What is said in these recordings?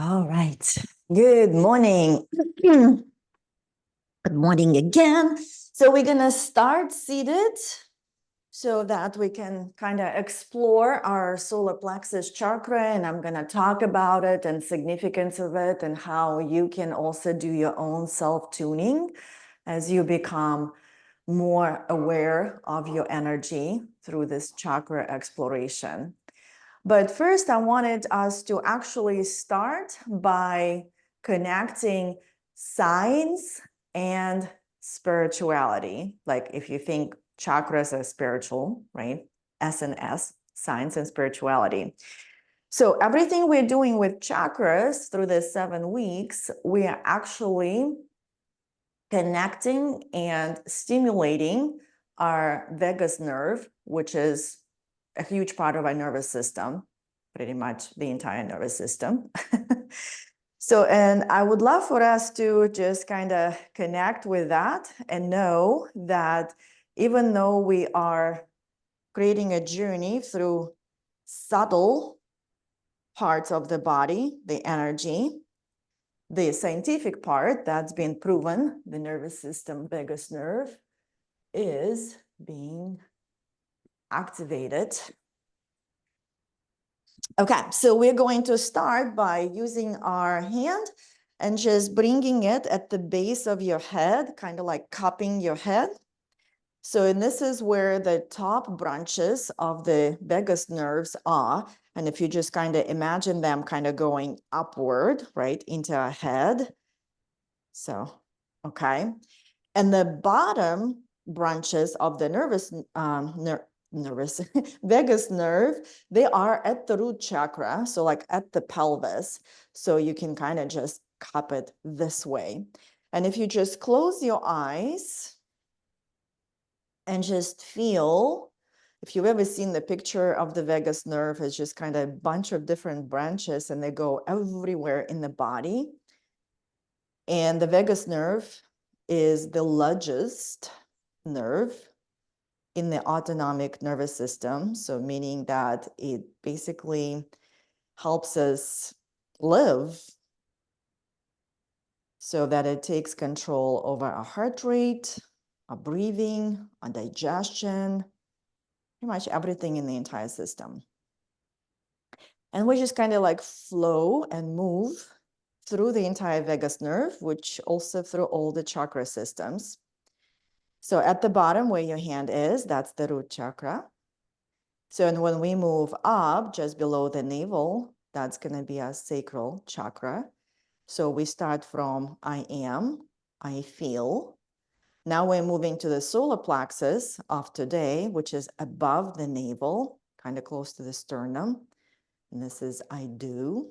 All right. Good morning. Good morning again. So we're going to start seated so that we can kind of explore our solar plexus chakra, and I'm going to talk about it and significance of it and how you can also do your own self-tuning as you become more aware of your energy through this chakra exploration. But first, I wanted us to actually start by connecting science and spirituality. Like if you think chakras are spiritual, right? S&S, science and spirituality. So everything we're doing with chakras through the 7 weeks, we are actually connecting and stimulating our vagus nerve, which is a huge part of our nervous system, pretty much the entire nervous system. So, and I would love for us to just kind of connect with that and know that even though we are creating a journey through subtle parts of the body, the energy, the scientific part that's been proven, the nervous system, vagus nerve, is being activated. Okay, so we're going to start by using our hand and just bringing it at the base of your head, kind of like cupping your head. So, and this is where the top branches of the vagus nerves are. And if you just kind of imagine them kind of going upward, right, into our head. So, okay. And the bottom branches of the vagus nerve, they are at the root chakra, so like at the pelvis. So you can kind of just cup it this way. And if you just close your eyes and just feel, if you've ever seen the picture of the vagus nerve, it's just kind of a bunch of different branches and they go everywhere in the body. And the vagus nerve is the largest nerve in the autonomic nervous system. So meaning that it basically helps us live so that it takes control over our heart rate, our breathing, our digestion, pretty much everything in the entire system. And we just kind of like flow and move through the entire vagus nerve, which also through all the chakra systems. So at the bottom where your hand is, that's the root chakra. So and when we move up just below the navel, that's going to be our sacral chakra. So we start from I am, I feel. Now we're moving to the solar plexus of today, which is above the navel, kind of close to the sternum. And this is I do.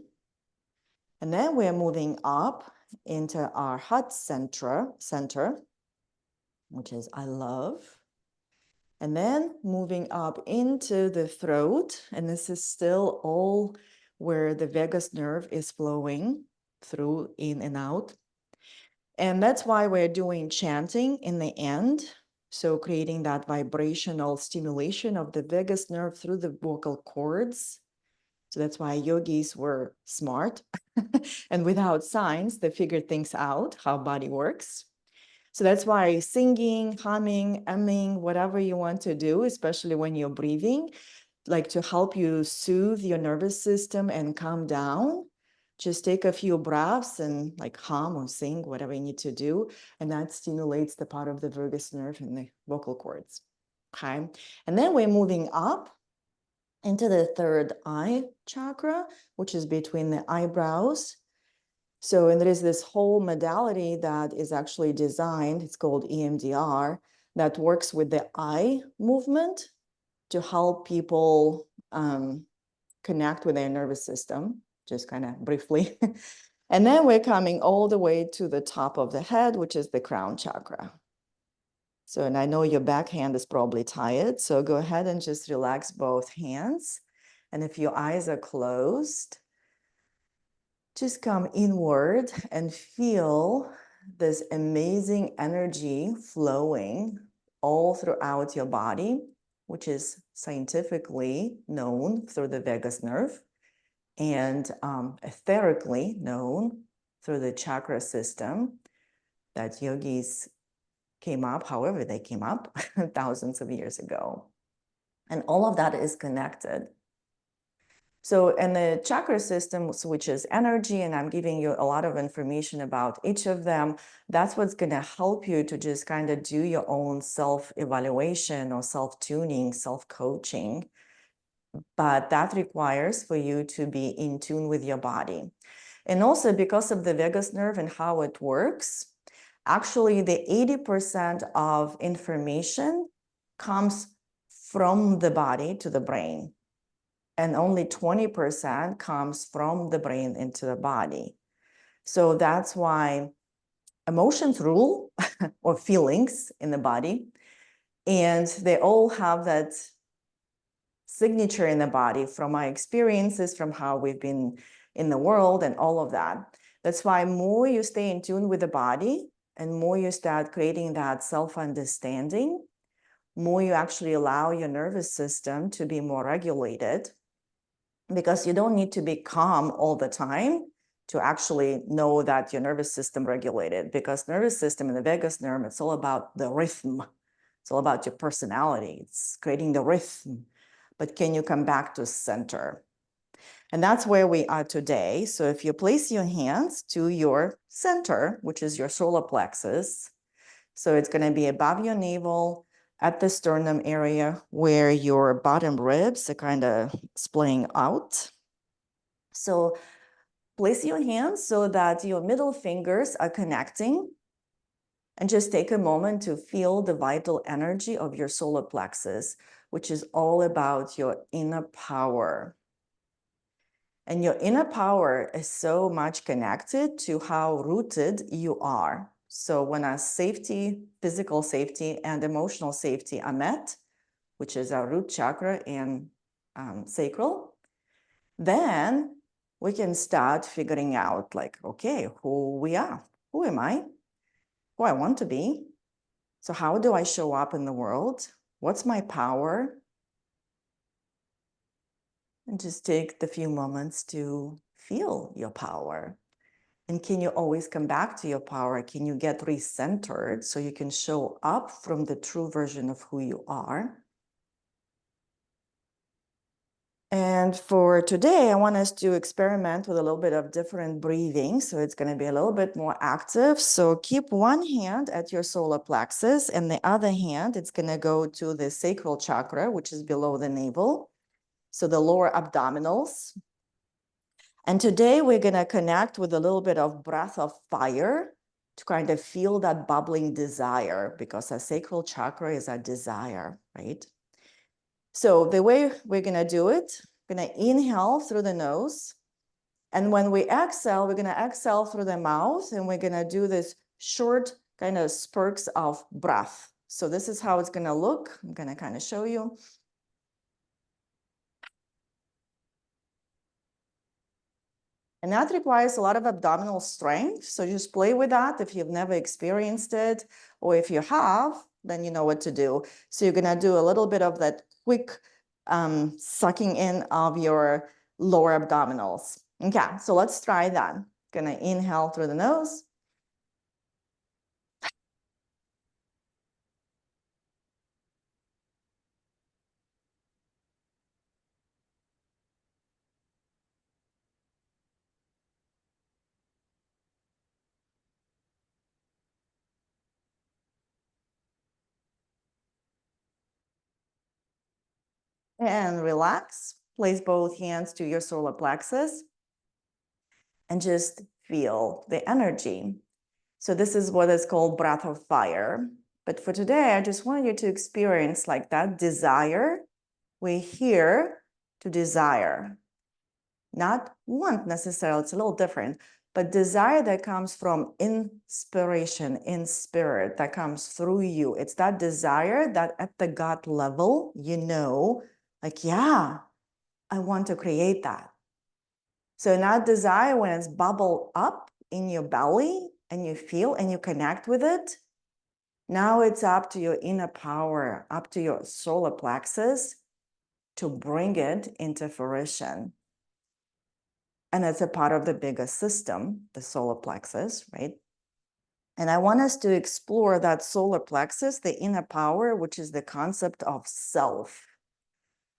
And then we're moving up into our heart center, which is I love. And then moving up into the throat, and this is still all where the vagus nerve is flowing through, in and out. And that's why we're doing chanting in the end. So creating that vibrational stimulation of the vagus nerve through the vocal cords. So that's why yogis were smart. And without science, they figured things out, how body works. So that's why singing, humming, umming, whatever you want to do, especially when you're breathing, like to help you soothe your nervous system and calm down, just take a few breaths and like hum or sing, whatever you need to do. And that stimulates the part of the vagus nerve and the vocal cords. Okay. And then we're moving up into the third eye chakra, which is between the eyebrows. So, and there is this whole modality that is actually designed, it's called EMDR, that works with the eye movement to help people connect with their nervous system, just kind of briefly. And then we're coming all the way to the top of the head, which is the crown chakra. So, and I know your back hand is probably tired, so go ahead and just relax both hands. And if your eyes are closed, just come inward and feel this amazing energy flowing all throughout your body, which is scientifically known through the vagus nerve. and etherically known through the chakra system that yogis came up, however they came up, thousands of years ago. And all of that is connected. So, and the chakra system, which is energy, and I'm giving you a lot of information about each of them, that's what's going to help you to just kind of do your own self-evaluation or self-tuning, self-coaching. But that requires for you to be in tune with your body. And also because of the vagus nerve and how it works, actually the 80% of information comes from the body to the brain, and only 20% comes from the brain into the body. So that's why emotions rule or feelings in the body, and they all have that signature in the body from our experiences, from how we've been in the world and all of that. That's why more you stay in tune with the body and more you start creating that self-understanding, more you actually allow your nervous system to be more regulated, because you don't need to be calm all the time to actually know that your nervous system regulated, because nervous system and the vagus nerve, it's all about the rhythm. It's all about your personality. It's creating the rhythm. But can you come back to center? And that's where we are today. So if you place your hands to your center, which is your solar plexus, so it's going to be above your navel at the sternum area where your bottom ribs are kind of splaying out. So place your hands so that your middle fingers are connecting, and just take a moment to feel the vital energy of your solar plexus, which is all about your inner power. And your inner power is so much connected to how rooted you are. So when our safety, physical safety and emotional safety are met, which is our root chakra and sacral, then we can start figuring out like, okay, who we are, who am I, who I want to be. So how do I show up in the world? What's my power? And just take the few moments to feel your power. And can you always come back to your power? Can you get recentered so you can show up from the true version of who you are? And for today, I want us to experiment with a little bit of different breathing. So it's going to be a little bit more active. So keep one hand at your solar plexus, and the other hand, it's going to go to the sacral chakra, which is below the navel. So the lower abdominals. And today we're going to connect with a little bit of breath of fire to kind of feel that bubbling desire, because our sacral chakra is our desire, right? So the way we're going to do it, we're going to inhale through the nose. And when we exhale, we're going to exhale through the mouth, and we're going to do this short kind of spurts of breath. So this is how it's going to look. I'm going to kind of show you. And that requires a lot of abdominal strength. So just play with that if you've never experienced it, or if you have, then you know what to do. So you're going to do a little bit of that quick sucking in of your lower abdominals. Okay, so let's try that. Going to inhale through the nose. And relax. Place both hands to your solar plexus and just feel the energy. So this is what is called breath of fire. But for today, I just want you to experience like that desire. We're here to desire, not want necessarily, it's a little different, but desire that comes from inspiration, in spirit, that comes through you. It's that desire that at the gut level, you know, like, yeah, I want to create that. So in that desire, when it's bubbled up in your belly and you feel and you connect with it, now it's up to your inner power, up to your solar plexus to bring it into fruition. And it's a part of the bigger system, the solar plexus, right? And I want us to explore that solar plexus, the inner power, which is the concept of self.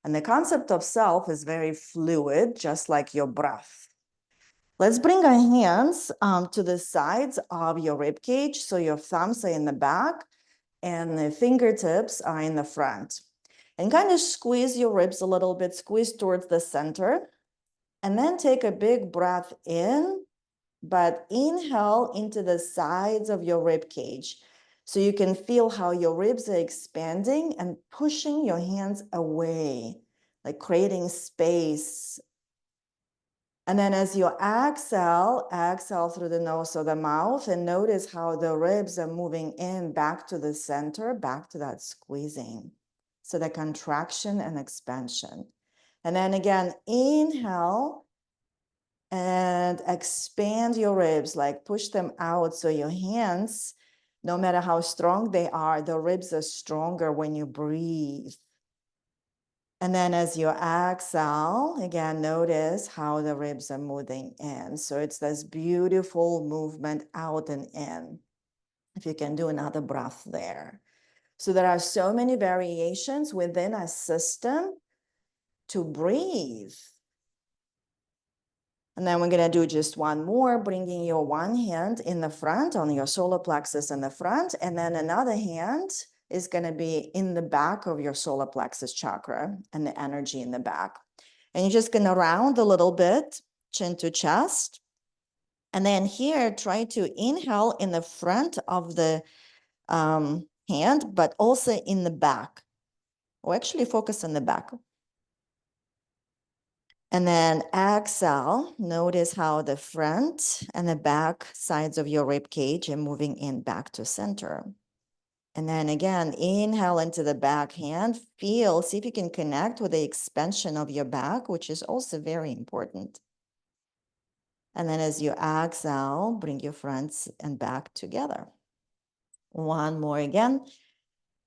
And the concept of self is very fluid, just like your breath. Let's bring our hands to the sides of your rib cage. So your thumbs are in the back and the fingertips are in the front. And kind of squeeze your ribs a little bit, squeeze towards the center. And then take a big breath in, but inhale into the sides of your rib cage. So you can feel how your ribs are expanding and pushing your hands away, like creating space. And then as you exhale, exhale through the nose or the mouth, and notice how the ribs are moving in back to the center, back to that squeezing. So the contraction and expansion. And then again, inhale and expand your ribs, like push them out. So your hands, no matter how strong they are, the ribs are stronger when you breathe. And then as you exhale, again, notice how the ribs are moving in. So it's this beautiful movement out and in. If you can do another breath there. So there are so many variations within a system to breathe. And then we're going to do just one more, bringing your one hand in the front on your solar plexus in the front, and then another hand is going to be in the back of your solar plexus chakra and the energy in the back. And you're just going to round a little bit, chin to chest. And then here, try to inhale in the front of the hand, but also in the back. Or actually focus on the back. And then exhale, notice how the front and the back sides of your rib cage are moving in back to center. And then again, inhale into the back hand, feel, see if you can connect with the expansion of your back, which is also very important. And then as you exhale, bring your front and back together. One more again.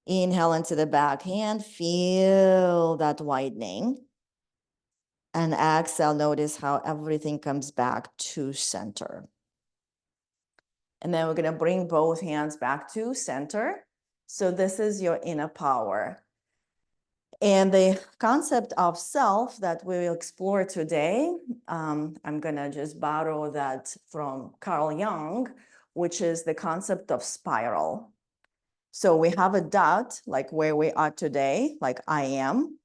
Inhale into the back hand, feel that widening. And exhale, notice how everything comes back to center. And then we're going to bring both hands back to center. So this is your inner power. And the concept of self that we will explore today, I'm going to just borrow that from Carl Jung, which is the concept of spiral. So we have a dot, like where we are today, like I am.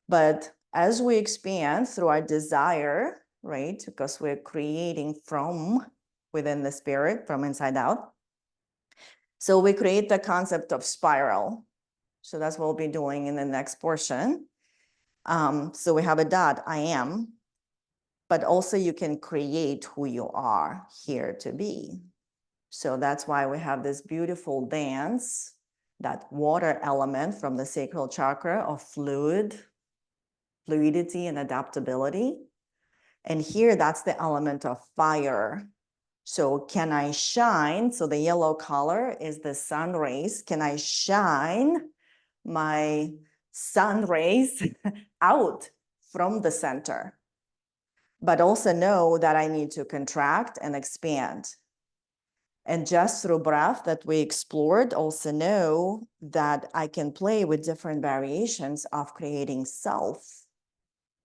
But as we expand through our desire, right, because we're creating from within the spirit, from inside out. So we create the concept of spiral. So that's what we'll be doing in the next portion. So we have a dot, I am, but also you can create who you are here to be. So that's why we have this beautiful dance, that water element from the sacral chakra of fluidity and adaptability. And here, that's the element of fire. So can I shine? So the yellow color is the sun rays. Can I shine my sun rays out from the center? But also know that I need to contract and expand. And just through breath that we explored, also know that I can play with different variations of creating self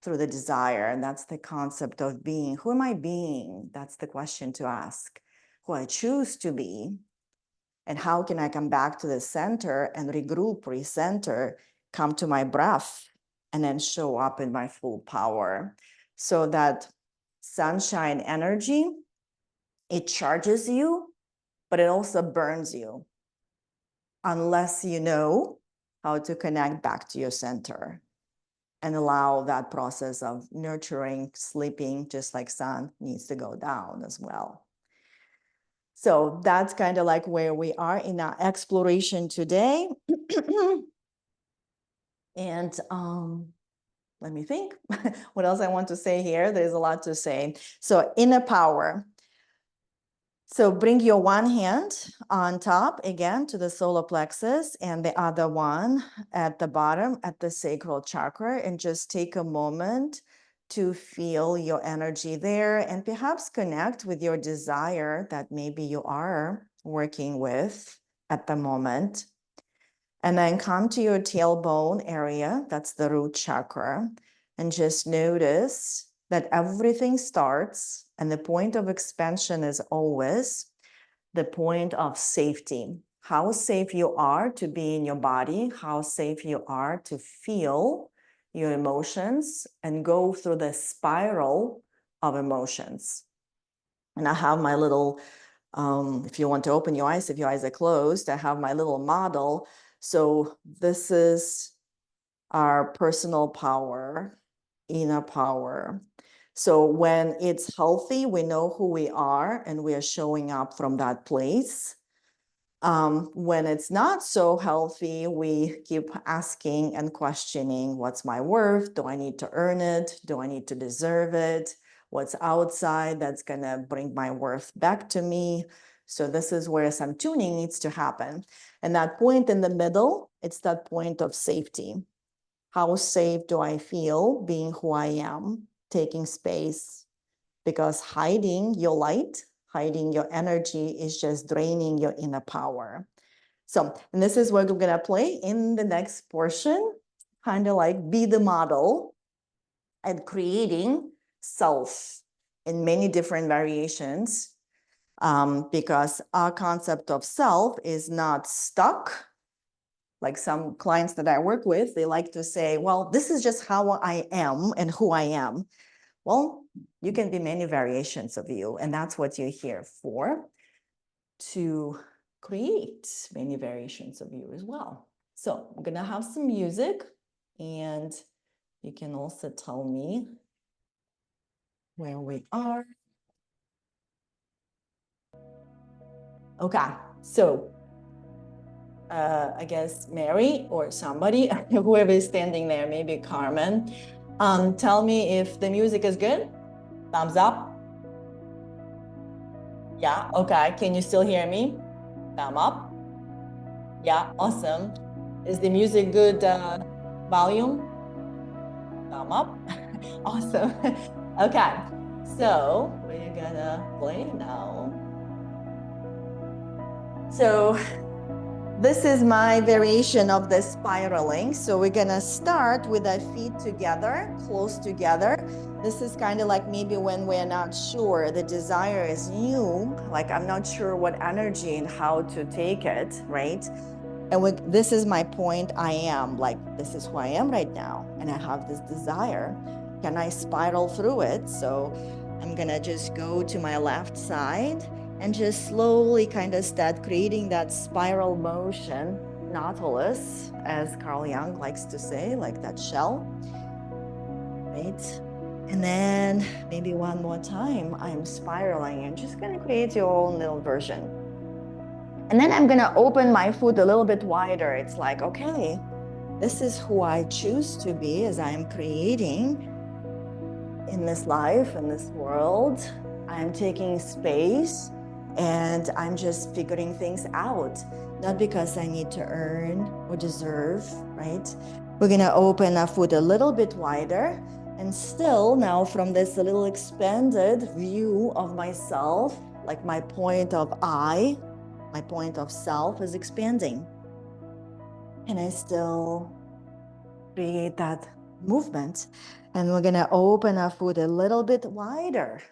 through the desire. And that's the concept of being. Who am I being? That's the question to ask. Who I choose to be. And how can I come back to the center and regroup, recenter, come to my breath, and then show up in my full power. So that sunshine energy, it charges you, but it also burns you. Unless you know how to connect back to your center. And allow that process of nurturing, sleeping, just like sun, needs to go down as well. So that's kind of like where we are in our exploration today. And let me think what else I want to say here. There's a lot to say. So inner power. So bring your one hand on top again to the solar plexus and the other one at the bottom at the sacral chakra, and just take a moment to feel your energy there and perhaps connect with your desire that maybe you are working with at the moment. And then come to your tailbone area, that's the root chakra, and just notice that everything starts and the point of expansion is always the point of safety. How safe you are to be in your body, how safe you are to feel your emotions and go through the spiral of emotions. And I have my little, if you want to open your eyes, if your eyes are closed, I have my little model. So this is our personal power, inner power. So when it's healthy, we know who we are and we are showing up from that place. When it's not so healthy, we keep asking and questioning, what's my worth? Do I need to earn it? Do I need to deserve it? What's outside that's gonna bring my worth back to me? So this is where some tuning needs to happen. And that point in the middle, it's that point of safety. How safe do I feel being who I am, taking space? Because hiding your light, hiding your energy is just draining your inner power. So, and this is what we're gonna play in the next portion, kind of like be the model and creating self in many different variations, because our concept of self is not stuck. Like some clients that I work with, they like to say, well, this is just how I am and who I am. Well, you can be many variations of you, and that's what you're here for, to create many variations of you as well. So I'm gonna have some music, and you can also tell me where we are. Okay, so I guess Mary or somebody, whoever is standing there, maybe Carmen, tell me if the music is good. Thumbs up. Yeah, okay. Can you still hear me? Thumb up. Yeah, awesome. Is the music good volume? Thumb up. Awesome. Okay, so we're gonna play now. So this is my variation of the spiraling. So we're gonna start with our feet together, close together. This is kind of like maybe when we're not sure, the desire is new, like I'm not sure what energy and how to take it, right? And this is my point, I am, like this is who I am right now, and I have this desire. Can I spiral through it? So I'm gonna just go to my left side and just slowly kind of start creating that spiral motion, nautilus, as Carl Jung likes to say, like that shell, right? And then maybe one more time, I'm spiraling and just gonna create your own little version. And then I'm gonna open my foot a little bit wider. It's like, okay, this is who I choose to be as I'm creating in this life, in this world. I'm taking space and I'm just figuring things out, not because I need to earn or deserve, right? We're gonna open our foot a little bit wider, and still now from this a little expanded view of myself, like my point of I, my point of self is expanding. And I still create that movement. And we're gonna open our foot a little bit wider.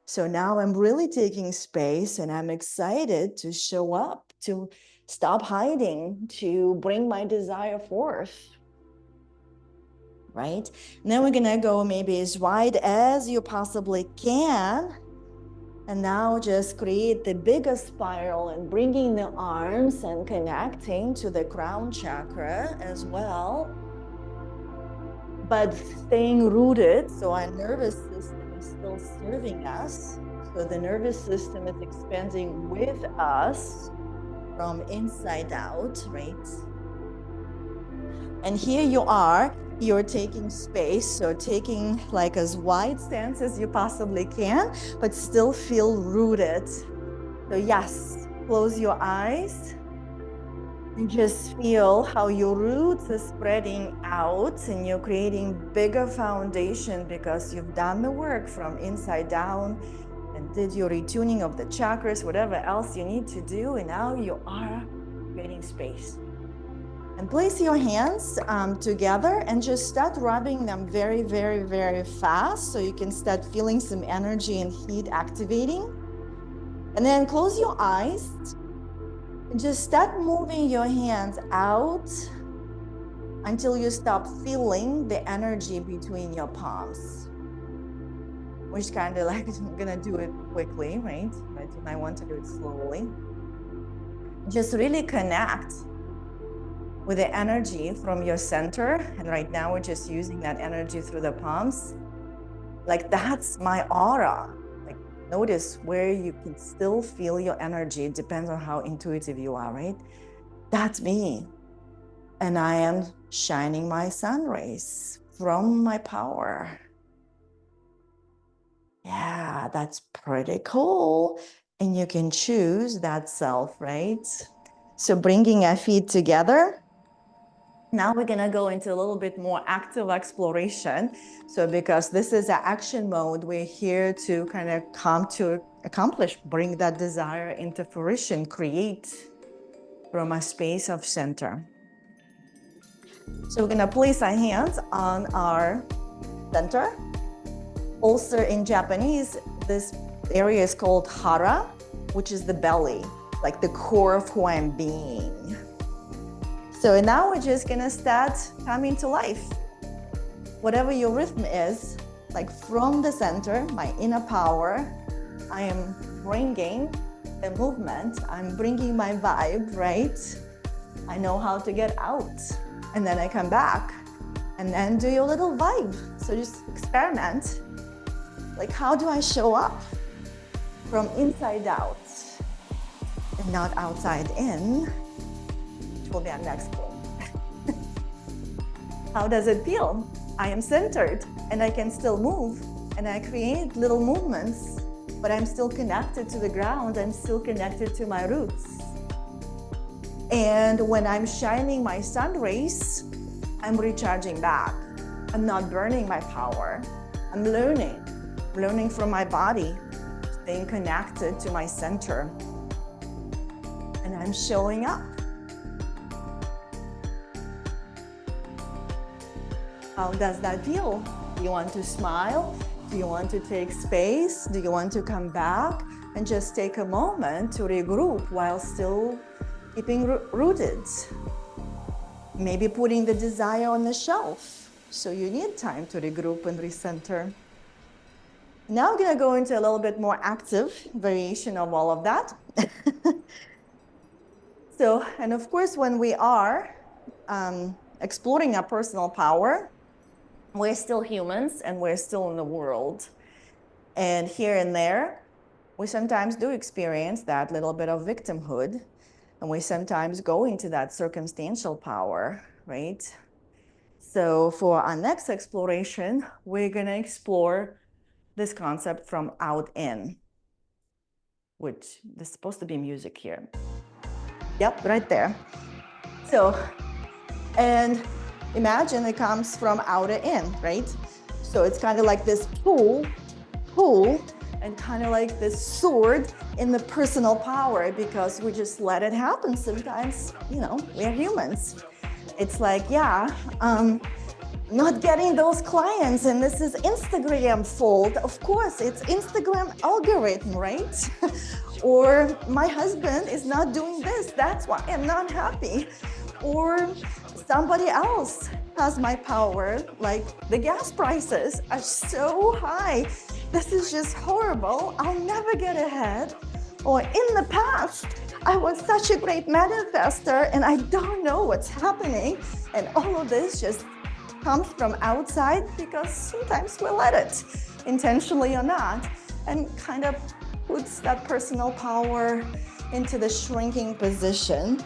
So now I'm really taking space and I'm excited to show up, to stop hiding, to bring my desire forth, right? And then we're gonna go maybe as wide as you possibly can. And now just create the biggest spiral and bringing the arms and connecting to the crown chakra as well. But staying rooted, so our nervous system is still serving us. So the nervous system is expanding with us from inside out, right? And here you are, you're taking space, so taking like as wide stance as you possibly can, but still feel rooted. So yes, close your eyes And just feel how your roots are spreading out and you're creating bigger foundation because you've done the work from inside down and did your retuning of the chakras, whatever else you need to do. And now you are creating space. And place your hands together and just start rubbing them very, very, very fast so you can start feeling some energy and heat activating. And then close your eyes. And just start moving your hands out until you stop feeling the energy between your palms. Which kind of like, I'm gonna do it quickly, right? But you might want to do it slowly. Just really connect with the energy from your center. And right now we're just using that energy through the palms. Like that's my aura. Like notice where you can still feel your energy. It depends on how intuitive you are, right? That's me. And I am shining my sun rays from my power. Yeah, that's pretty cool. And you can choose that self, right? So bringing our feet together. Now we're gonna go into a little bit more active exploration. So because this is an action mode, we're here to kind of come to accomplish, bring that desire into fruition, create from a space of center. So we're gonna place our hands on our center. Also in Japanese, this area is called hara, which is the belly, like the core of who I'm being. So now we're just gonna start coming to life. Whatever your rhythm is, like from the center, my inner power, I am bringing the movement, I'm bringing my vibe, right? I know how to get out. And then I come back and then do your little vibe. So just experiment. Like, how do I show up from inside out and not outside in, which will be our next goal. How does it feel? I am centered and I can still move and I create little movements, but I'm still connected to the ground. I'm still connected to my roots. And when I'm shining my sun rays, I'm recharging back. I'm not burning my power. I'm learning from my body, staying connected to my center. And I'm showing up. How does that feel? Do you want to smile? Do you want to take space? Do you want to come back and just take a moment to regroup while still keeping rooted? Maybe putting the desire on the shelf. So you need time to regroup and recenter. Now I'm gonna go into a little bit more active variation of all of that. So, and of course, when we are exploring our personal power, we're still humans and we're still in the world. And here and there, we sometimes do experience that little bit of victimhood. And we sometimes go into that circumstantial power, right? So for our next exploration, we're gonna explore this concept from out in, which there's supposed to be music here. Yep, right there. So, and imagine it comes from outer in, right? So it's kind of like this pull, and kind of like this sword in the personal power because we just let it happen sometimes. You know, we're humans. It's like, yeah, not getting those clients and this is Instagram fault. Of course, it's Instagram algorithm, right? Or my husband is not doing this. That's why I'm not happy. Or somebody else has my power, like the gas prices are so high. This is just horrible. I'll never get ahead. Or in the past, I was such a great manifester and I don't know what's happening. And all of this just comes from outside because sometimes we let it, intentionally or not, and kind of puts that personal power into the shrinking position.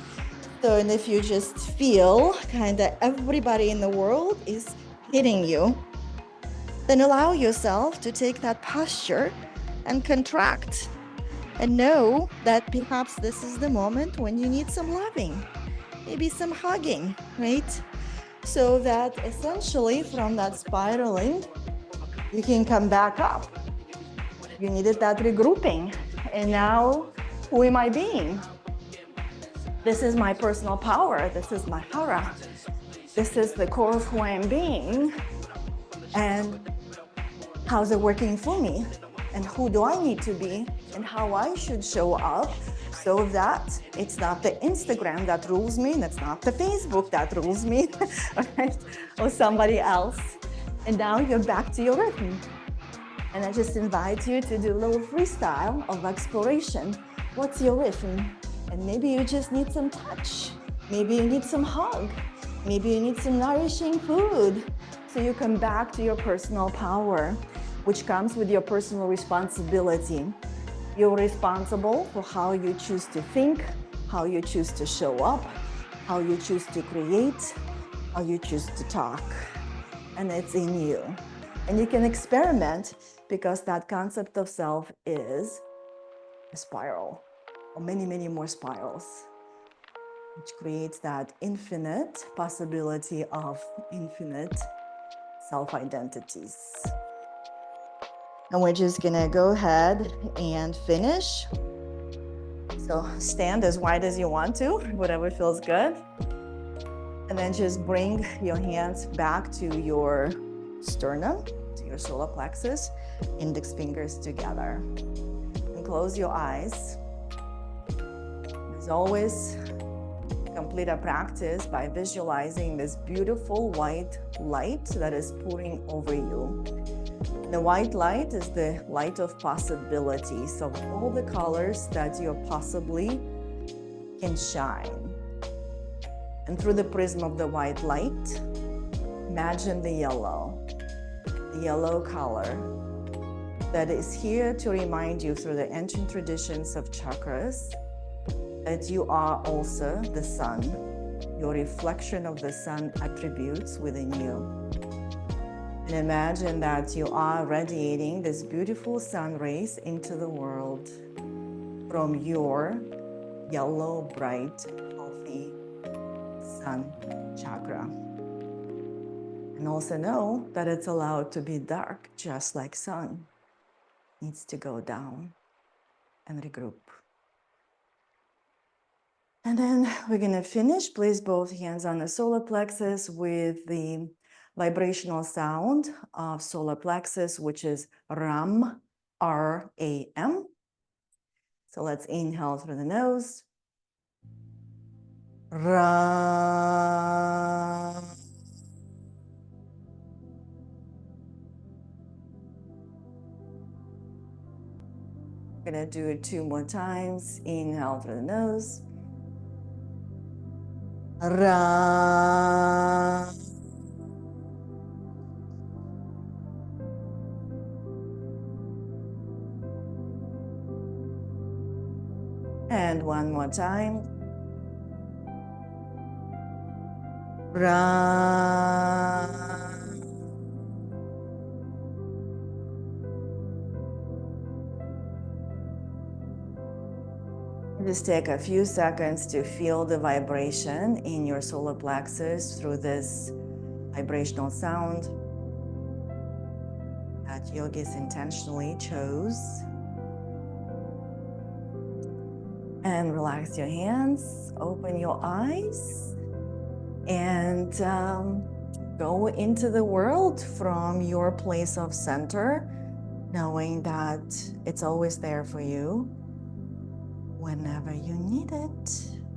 So, and if you just feel kind of everybody in the world is hitting you, then allow yourself to take that posture and contract and know that perhaps this is the moment when you need some loving. maybe some hugging, right? So that essentially from that spiraling, you can come back up. You needed that regrouping. And now, who am I being? This is my personal power. This is my aura. This is the core of who I am being. And how's it working for me? And who do I need to be? And how I should show up so that it's not the Instagram that rules me, and it's not the Facebook that rules me, right? Or somebody else. And now you're back to your rhythm. And I just invite you to do a little freestyle of exploration. What's your rhythm? And maybe you just need some touch. Maybe you need some hug. Maybe you need some nourishing food. So you come back to your personal power, which comes with your personal responsibility. You're responsible for how you choose to think, how you choose to show up, how you choose to create, how you choose to talk. And it's in you. And you can experiment, because that concept of self is a spiral, or many, many more spirals, which creates that infinite possibility of infinite self-identities. And we're just gonna go ahead and finish. So stand as wide as you want to, whatever feels good. And then just bring your hands back to your sternum, to your solar plexus, index fingers together. And close your eyes. As always, complete a practice by visualizing this beautiful white light that is pouring over you. The white light is the light of possibilities, of all the colors that you possibly can shine. And through the prism of the white light, imagine the yellow color that is here to remind you through the ancient traditions of chakras that you are also the sun, your reflection of the sun attributes within you. And imagine that you are radiating this beautiful sun rays into the world from your yellow, bright, healthy sun chakra. And also know that it's allowed to be dark, just like sun. Needs to go down and regroup. And then we're gonna finish. Place both hands on the solar plexus with the vibrational sound of solar plexus, which is Ram, R-A-M. So let's inhale through the nose. Ram. We're gonna do it 2 more times. Inhale through the nose. Ra. And 1 more time. Ra. Just take a few seconds to feel the vibration in your solar plexus through this vibrational sound that yogis intentionally chose. And relax your hands, open your eyes, and go into the world from your place of center, knowing that it's always there for you whenever you need it.